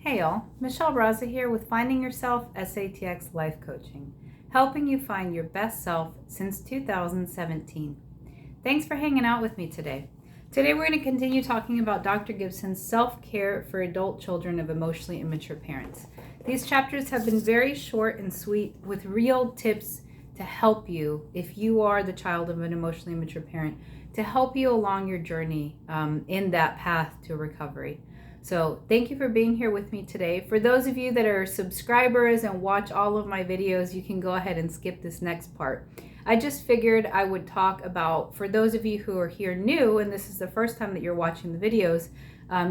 Hey y'all, Michelle Raza here with Finding Yourself SATX Life Coaching, helping you find your best self since 2017. Thanks for hanging out with me today. Today we're going to continue talking about Dr. Gibson's self-care for adult children of emotionally immature parents. These chapters have been very short and sweet with real tips to help you if you are the child of an emotionally immature parent, to help you along your journey in that path to recovery. So thank you for being here with me today. For those of you that are subscribers and watch all of my videos, you can go ahead and skip this next part. I just figured I would talk about, for those of you who are here new, and this is the first time that you're watching the videos,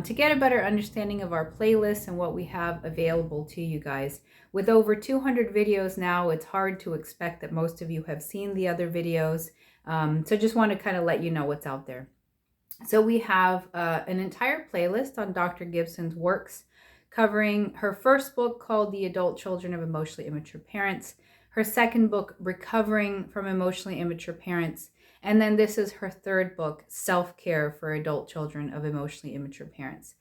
to get a better understanding of our playlist and what we have available to you guys. With over 200 videos now, it's hard to expect that most of you have seen the other videos. So just want to kind of let you know what's out there. So we have an entire playlist on Dr. Gibson's works, covering her first book called The Adult Children of Emotionally Immature Parents, her second book, Recovering from Emotionally Immature Parents, and then this is her third book, Self-Care for Adult Children of Emotionally Immature Parents.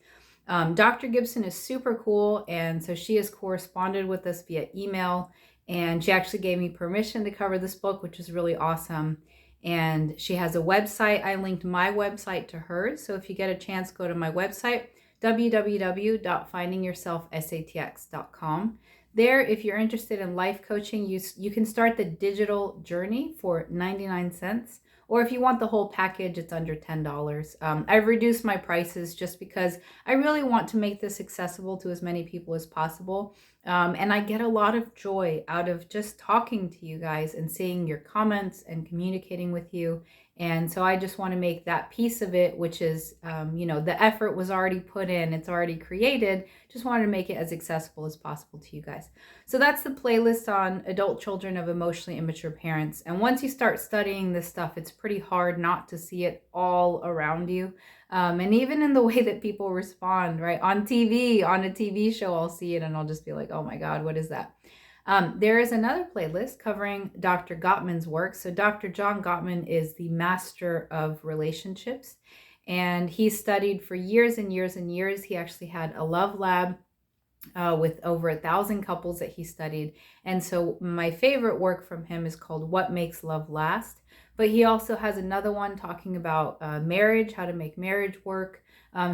Dr. Gibson is super cool, and so she has corresponded with us via email, and she actually gave me permission to cover this book, which is really awesome. And she has a website. I linked my website to hers. So if you get a chance, go to my website, www.findingyourselfsatx.com. There, if you're interested in life coaching, you can start the digital journey for 99 cents. Or if you want the whole package, it's under $10. I've reduced my prices just because I really want to make this accessible to as many people as possible. And I get a lot of joy out of just talking to you guys and seeing your comments and communicating with you. And so I just want to make that piece of it, which is, the effort was already put in, it's already created. Just wanted to make it as accessible as possible to you guys. So that's the playlist on adult children of emotionally immature parents. And once you start studying this stuff, it's pretty hard not to see it all around you. And even in the way that people respond, right? On TV, on a TV show, I'll see it and I'll just be like, oh my God, what is that? There is another playlist covering Dr. Gottman's work. So Dr. John Gottman is the master of relationships, and he studied for years and years and years. He actually had a love lab with over 1,000 couples that he studied. And so my favorite work from him is called What Makes Love Last. But he also has another one talking about marriage, how to make marriage work.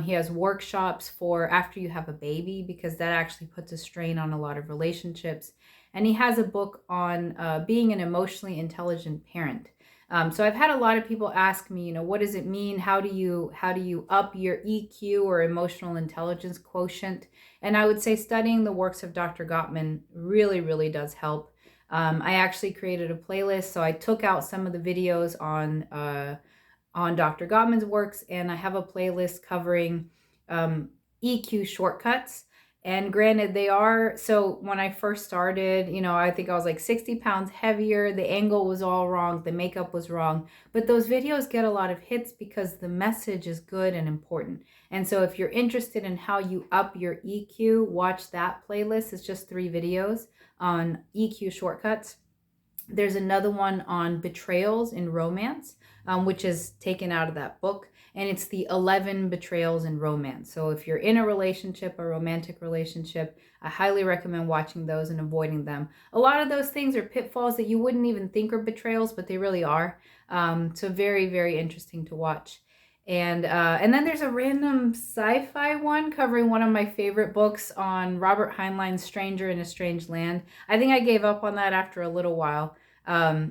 He has workshops for after you have a baby, because that actually puts a strain on a lot of relationships. And he has a book on being an emotionally intelligent parent. So I've had a lot of people ask me, what does it mean? How do you up your EQ or emotional intelligence quotient? And I would say studying the works of Dr. Gottman really, really does help. I actually created a playlist, so I took out some of the videos on Dr. Gottman's works, and I have a playlist covering EQ shortcuts. And granted, so when I first started, I think I was like 60 pounds heavier. The angle was all wrong. The makeup was wrong. But those videos get a lot of hits because the message is good and important. And so if you're interested in how you up your EQ, watch that playlist. It's just 3 videos on EQ shortcuts. There's another one on betrayals in romance, which is taken out of that book. And it's the 11 betrayals in romance. So if you're in a relationship, a romantic relationship, I highly recommend watching those and avoiding them. A lot of those things are pitfalls that you wouldn't even think are betrayals, but they really are. So very, very interesting to watch. And then there's a random sci-fi one covering one of my favorite books on Robert Heinlein's Stranger in a Strange Land. I think I gave up on that after a little while.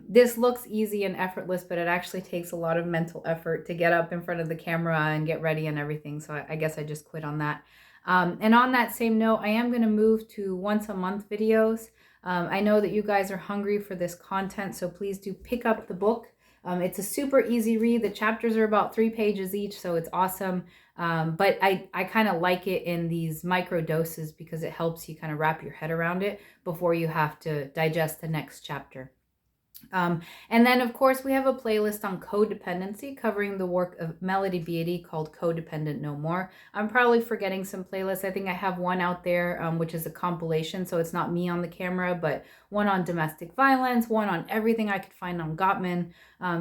This looks easy and effortless, but it actually takes a lot of mental effort to get up in front of the camera and get ready and everything. So I guess I just quit on that. And on that same note, I am going to move to once a month videos. I know that you guys are hungry for this content, so please do pick up the book. It's a super easy read. The chapters are about 3 pages each, so it's awesome. But I kind of like it in these micro doses because it helps you kind of wrap your head around it before you have to digest the next chapter. And then, of course, we have a playlist on codependency covering the work of Melody Beatty called Codependent No More. I'm probably forgetting some playlists. I think I have one out there, which is a compilation, so it's not me on the camera, but one on domestic violence, one on everything I could find on Gottman.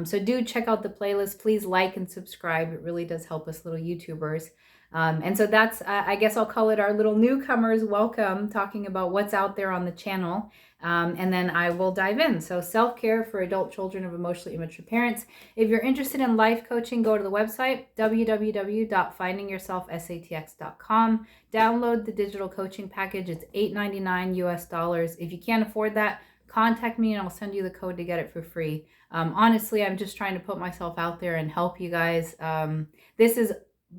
So do check out the playlist. Please like and subscribe. It really does help us little YouTubers. And so that's, I guess I'll call it our little newcomers welcome, talking about what's out there on the channel. And then I will dive in. So self-care for adult children of emotionally immature parents. If you're interested in life coaching, go to the website, www.findingyourselfsatx.com. Download the digital coaching package. It's $8.99 US. If you can't afford that, contact me and I'll send you the code to get it for free. Honestly, I'm just trying to put myself out there and help you guys. This has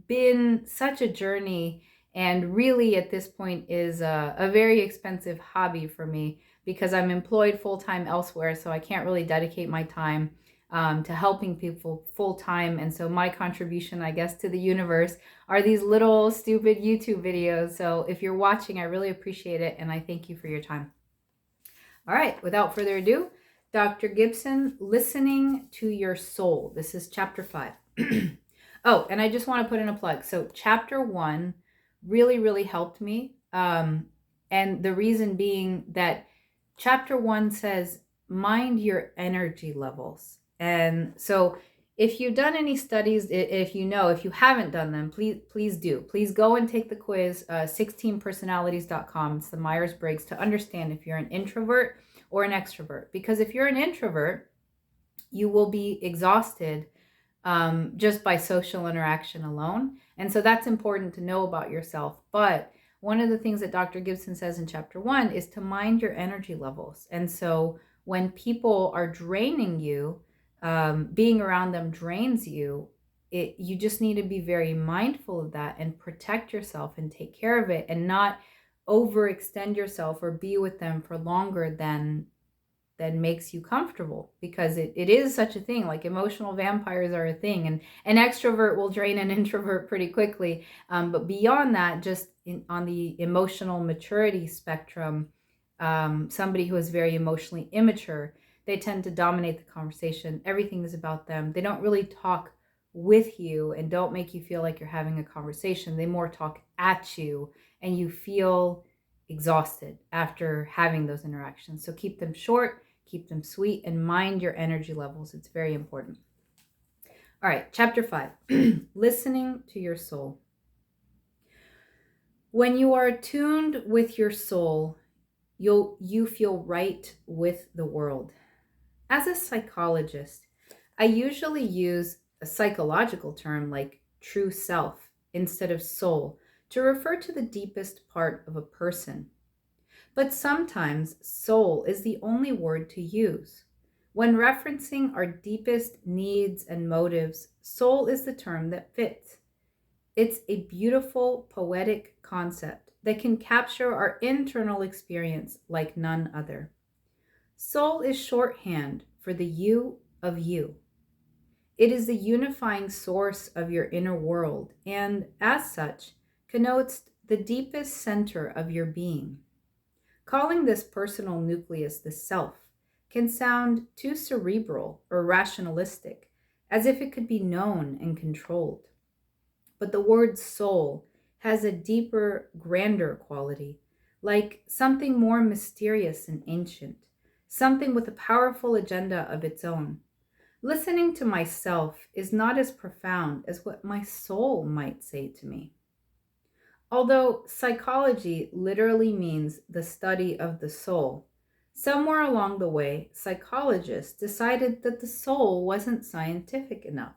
been such a journey, and really at this point is a very expensive hobby for me because I'm employed full-time elsewhere, so I can't really dedicate my time to helping people full-time. And so my contribution, I guess, to the universe are these little stupid YouTube videos. So if you're watching, I really appreciate it, and I thank you for your time. All right, without further ado, Dr. Gibson, Listening to Your Soul. This is chapter 5. Oh, and I just want to put in a plug. So chapter 1 really, really helped me. And the reason being that chapter 1 says, mind your energy levels. And so if you've done any studies, if you haven't done them, please do. Please go and take the quiz, 16personalities.com. It's the Myers-Briggs, to understand if you're an introvert or an extrovert. Because if you're an introvert, you will be exhausted just by social interaction alone. And so that's important to know about yourself. But one of the things that Dr. Gibson says in chapter 1 is to mind your energy levels. And so when people are draining you, being around them drains you, you just need to be very mindful of that and protect yourself and take care of it and not overextend yourself or be with them for longer than makes you comfortable, because it is such a thing. Like, emotional vampires are a thing, and an extrovert will drain an introvert pretty quickly. But beyond that, just on the emotional maturity spectrum, somebody who is very emotionally immature, they tend to dominate the conversation. Everything is about them. They don't really talk with you and don't make you feel like you're having a conversation. They more talk at you, and you feel exhausted after having those interactions. So keep them short, keep them sweet, and mind your energy levels. It's very important. All right, chapter 5, listening to your soul. When you are attuned with your soul, you feel right with the world. As a psychologist, I usually use a psychological term like true self instead of soul to refer to the deepest part of a person. But sometimes soul is the only word to use. When referencing our deepest needs and motives, soul is the term that fits. It's a beautiful, poetic concept that can capture our internal experience like none other. Soul is shorthand for the you of you. It is the unifying source of your inner world, and as such, connotes the deepest center of your being. Calling this personal nucleus the self can sound too cerebral or rationalistic, as if it could be known and controlled. But the word soul has a deeper, grander quality, like something more mysterious and ancient, something with a powerful agenda of its own. Listening to myself is not as profound as what my soul might say to me. Although psychology literally means the study of the soul, somewhere along the way, psychologists decided that the soul wasn't scientific enough.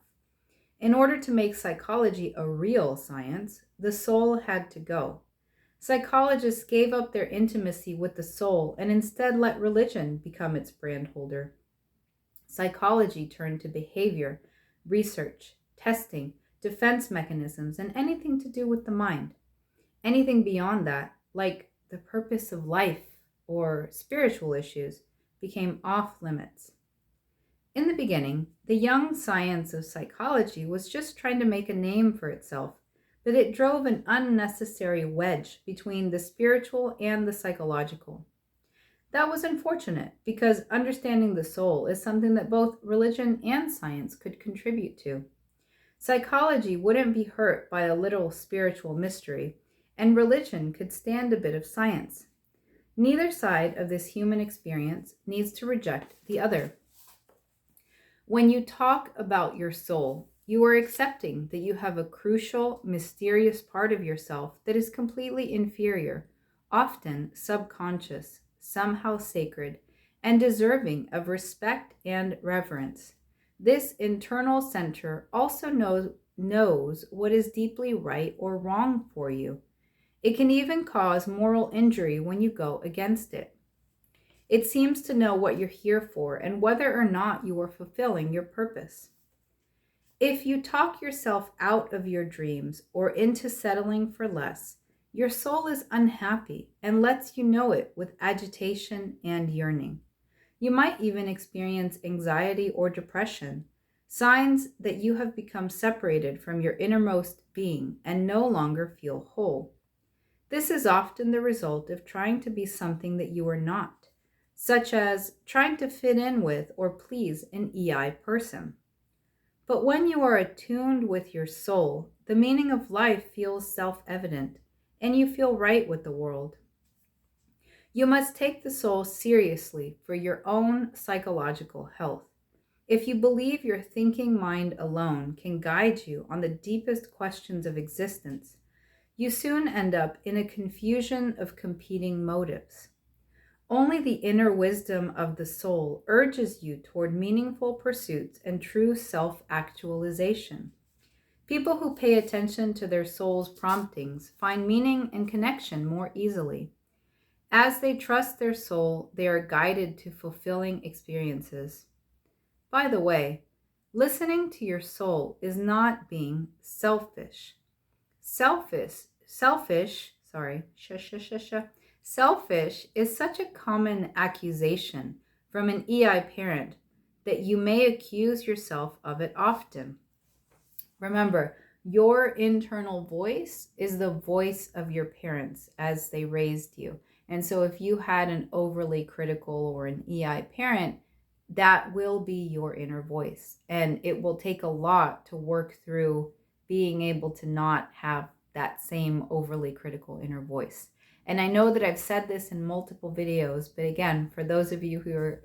In order to make psychology a real science, the soul had to go. Psychologists gave up their intimacy with the soul and instead let religion become its brand holder. Psychology turned to behavior, research, testing, defense mechanisms, and anything to do with the mind. Anything beyond that, like the purpose of life or spiritual issues, became off limits. In the beginning, the young science of psychology was just trying to make a name for itself, but it drove an unnecessary wedge between the spiritual and the psychological. That was unfortunate, because understanding the soul is something that both religion and science could contribute to. Psychology wouldn't be hurt by a little spiritual mystery, and religion could stand a bit of science. Neither side of this human experience needs to reject the other. When you talk about your soul, You are accepting that you have a crucial, mysterious part of yourself that is completely inferior, often subconscious, somehow sacred, and deserving of respect and reverence. This internal center also knows what is deeply right or wrong for you. It can even cause moral injury when you go against it. It seems to know what you're here for and whether or not you are fulfilling your purpose. If you talk yourself out of your dreams or into settling for less, your soul is unhappy and lets you know it with agitation and yearning. You might even experience anxiety or depression, signs that you have become separated from your innermost being and no longer feel whole. This is often the result of trying to be something that you are not, such as trying to fit in with or please an EI person. But when you are attuned with your soul, the meaning of life feels self-evident, and you feel right with the world. You must take the soul seriously for your own psychological health. If you believe your thinking mind alone can guide you on the deepest questions of existence, you soon end up in a confusion of competing motives. Only the inner wisdom of the soul urges you toward meaningful pursuits and true self-actualization. People who pay attention to their soul's promptings find meaning and connection more easily. As they trust their soul, they are guided to fulfilling experiences. By the way, listening to your soul is not being selfish. Selfish is such a common accusation from an EI parent that you may accuse yourself of it often. Remember, your internal voice is the voice of your parents as they raised you. And so if you had an overly critical or an EI parent, that will be your inner voice. And it will take a lot to work through being able to not have that same overly critical inner voice. And I know that I've said this in multiple videos, but again, for those of you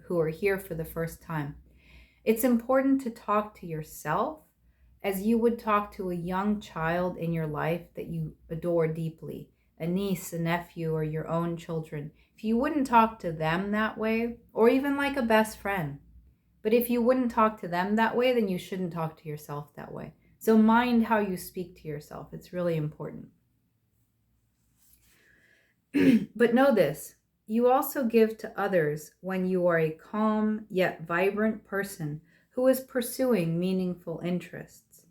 who are here for the first time, it's important to talk to yourself as you would talk to a young child in your life that you adore deeply, a niece, a nephew, or your own children. If you wouldn't talk to them that way, or even like a best friend, but if you wouldn't talk to them that way, then you shouldn't talk to yourself that way. So mind how you speak to yourself. It's really important. But know this, you also give to others when you are a calm yet vibrant person who is pursuing meaningful interests.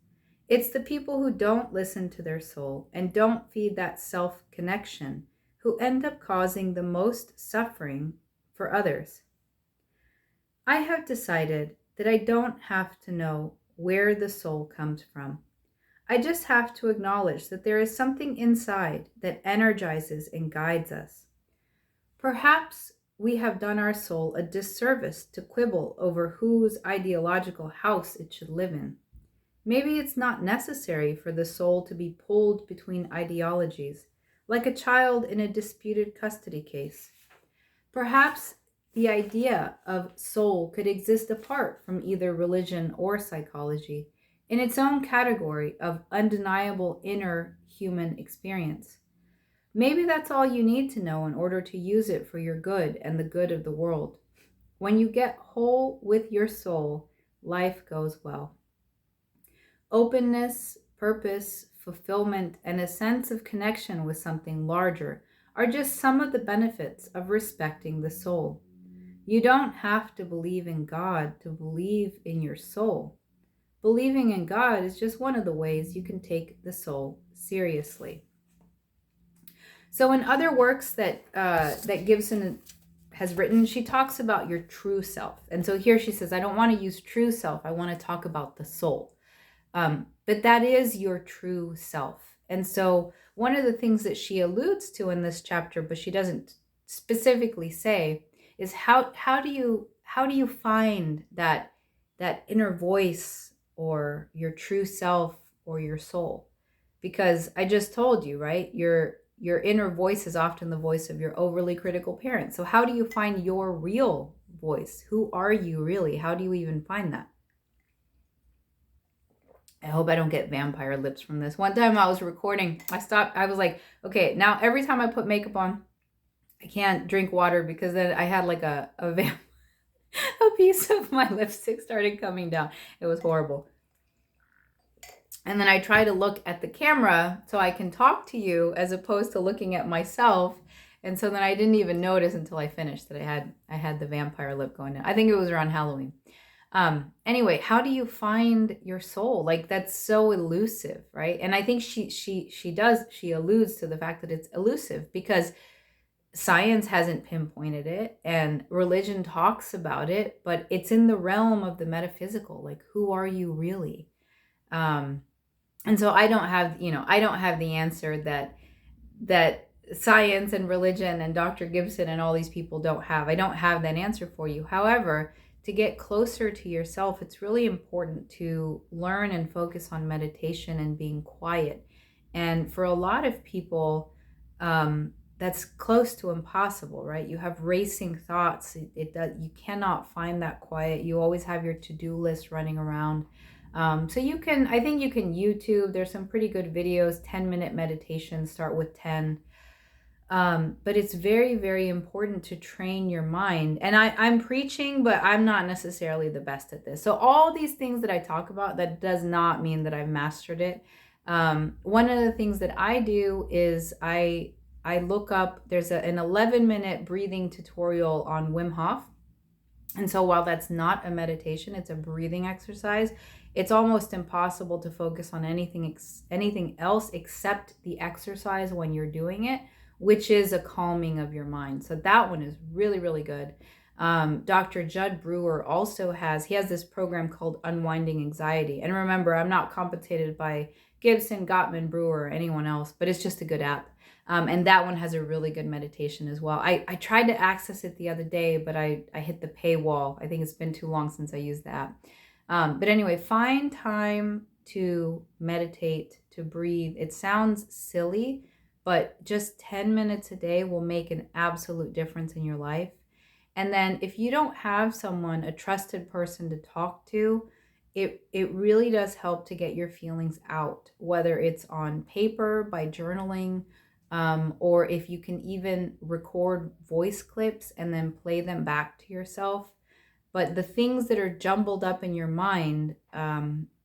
It's the people who don't listen to their soul and don't feed that self-connection who end up causing the most suffering for others. I have decided that I don't have to know where the soul comes from. I just have to acknowledge that there is something inside that energizes and guides us. Perhaps we have done our soul a disservice to quibble over whose ideological house it should live in. Maybe it's not necessary for the soul to be pulled between ideologies, like a child in a disputed custody case. Perhaps the idea of soul could exist apart from either religion or psychology, in its own category of undeniable inner human experience. Maybe that's all you need to know in order to use it for your good and the good of the world. When you get whole with your soul, life goes well. Openness, purpose, fulfillment, and a sense of connection with something larger are just some of the benefits of respecting the soul. You don't have to believe in God to believe in your soul. Believing in God is just one of the ways you can take the soul seriously. So in other works that Gibson has written, she talks about your true self. And so here she says, I don't want to use true self. I want to talk about the soul. But that is your true self. And so one of the things that she alludes to in this chapter, but she doesn't specifically say, is how do you find that inner voice or your true self or your soul? Because I just told you, right? Your inner voice is often the voice of your overly critical parent. So how do you find your real voice? Who are you really? How do you even find that? I hope I don't get vampire lips from this. One time I was recording, I stopped, I was like, okay, now every time I put makeup on, I can't drink water because then I had like a piece of my lipstick started coming down. It was horrible. And then I try to look at the camera so I can talk to you as opposed to looking at myself. And so then I didn't even notice until I finished that I had the vampire lip going down. I think it was around Halloween. Anyway, how do you find your soul? Like, that's so elusive, right? And I think she alludes to the fact that it's elusive because science hasn't pinpointed it and religion talks about it, but it's in the realm of the metaphysical. Like, who are you really? And so I don't have the answer that science and religion and Dr. Gibson and all these people don't have. I don't have that answer for you. However, to get closer to yourself, it's really important to learn and focus on meditation and being quiet. And for a lot of people, that's close to impossible, right? You have racing thoughts. You cannot find that quiet. You always have your to-do list running around. So I think you can YouTube. There's some pretty good videos, 10-minute meditation, start with 10. But it's very, very important to train your mind. And I'm preaching, but I'm not necessarily the best at this. So all these things that I talk about, that does not mean that I've mastered it. One of the things that I do is I look up, there's an 11-minute breathing tutorial on Wim Hof. And so while that's not a meditation, it's a breathing exercise. It's almost impossible to focus on anything else except the exercise when you're doing it, which is a calming of your mind. So that one is really, really good. Dr. Judd Brewer also has this program called Unwinding Anxiety. And remember, I'm not compensated by Gibson, Gottman, Brewer, or anyone else, but it's just a good app. And that one has a really good meditation as well. I tried to access it the other day, but I hit the paywall. I think it's been too long since I used the app. But anyway, find time to meditate, to breathe. It sounds silly, but just 10 minutes a day will make an absolute difference in your life. And then if you don't have someone, a trusted person to talk to, it really does help to get your feelings out, whether it's on paper, by journaling, or if you can even record voice clips and then play them back to yourself. But the things that are jumbled up in your mind,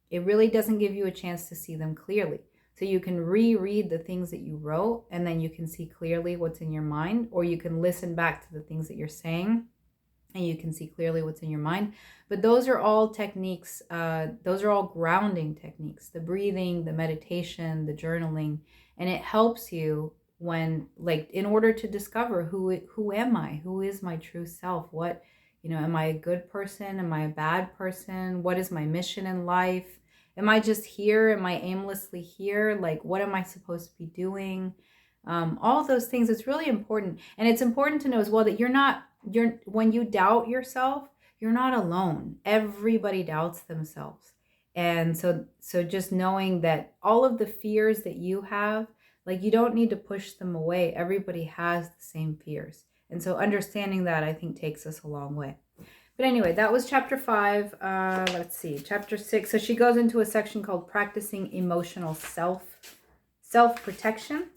it really doesn't give you a chance to see them clearly. So you can reread the things that you wrote and then you can see clearly what's in your mind, or you can listen back to the things that you're saying and you can see clearly what's in your mind. But those are all techniques. Those are all grounding techniques, the breathing, the meditation, the journaling, and it helps you when, like, in order to discover who am I? Who is my true self? What, am I a good person? Am I a bad person? What is my mission in life? Am I just here? Am I aimlessly here? Like, what am I supposed to be doing? All those things, it's really important. And it's important to know as well that when you doubt yourself, you're not alone. Everybody doubts themselves. And so just knowing that all of the fears that you have, like, you don't need to push them away. Everybody has the same fears. And so understanding that, I think, takes us a long way. But anyway, that was chapter 5. Let's see, chapter 6. So she goes into a section called practicing emotional self-protection.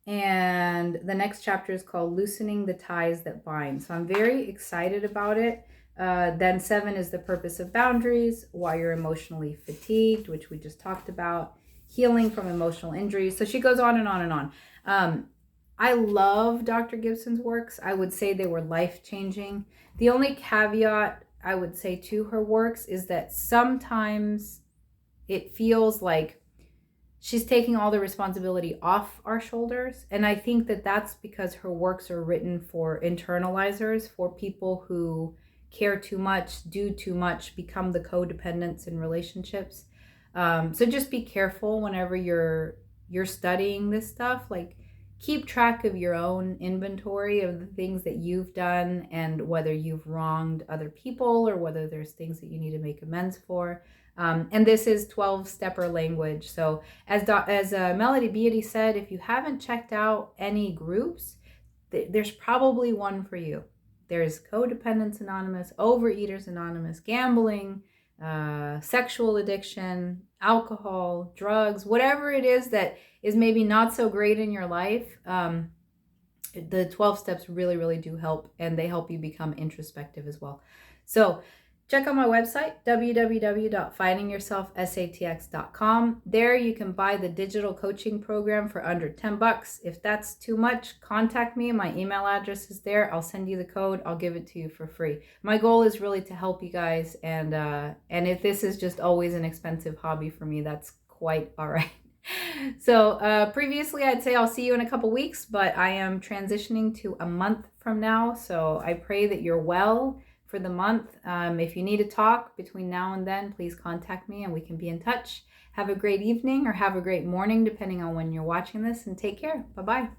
And the next chapter is called loosening the ties that bind. So I'm very excited about it. Then 7 is the purpose of boundaries, why you're emotionally fatigued, which we just talked about, healing from emotional injuries. So she goes on and on and on. I love Dr. Gibson's works. I would say they were life-changing. The only caveat I would say to her works is that sometimes it feels like she's taking all the responsibility off our shoulders. And I think that that's because her works are written for internalizers, for people who care too much, do too much, become the codependents in relationships. So just be careful whenever you're studying this stuff. Like, keep track of your own inventory of the things that you've done and whether you've wronged other people or whether there's things that you need to make amends for. And this is 12-stepper language. So as Melody Beatty said, if you haven't checked out any groups, there's probably one for you. There's Codependence Anonymous, Overeaters Anonymous, Gambling, sexual addiction, alcohol, drugs, whatever it is that is maybe not so great in your life, the 12 steps really, really do help, and they help you become introspective as well. So check out my website, www.findingyourselfsatx.com. There you can buy the digital coaching program for under $10. If that's too much, contact me. My email address is there. I'll send you the code. I'll give it to you for free. My goal is really to help you guys, and if this is just always an expensive hobby for me, that's quite all right. So previously I'd say I'll see you in a couple weeks, but I am transitioning to a month from now. So I pray that you're well for the month. If you need to talk between now and then, please contact me and we can be in touch. Have a great evening or have a great morning, depending on when you're watching this, and take care. Bye-bye.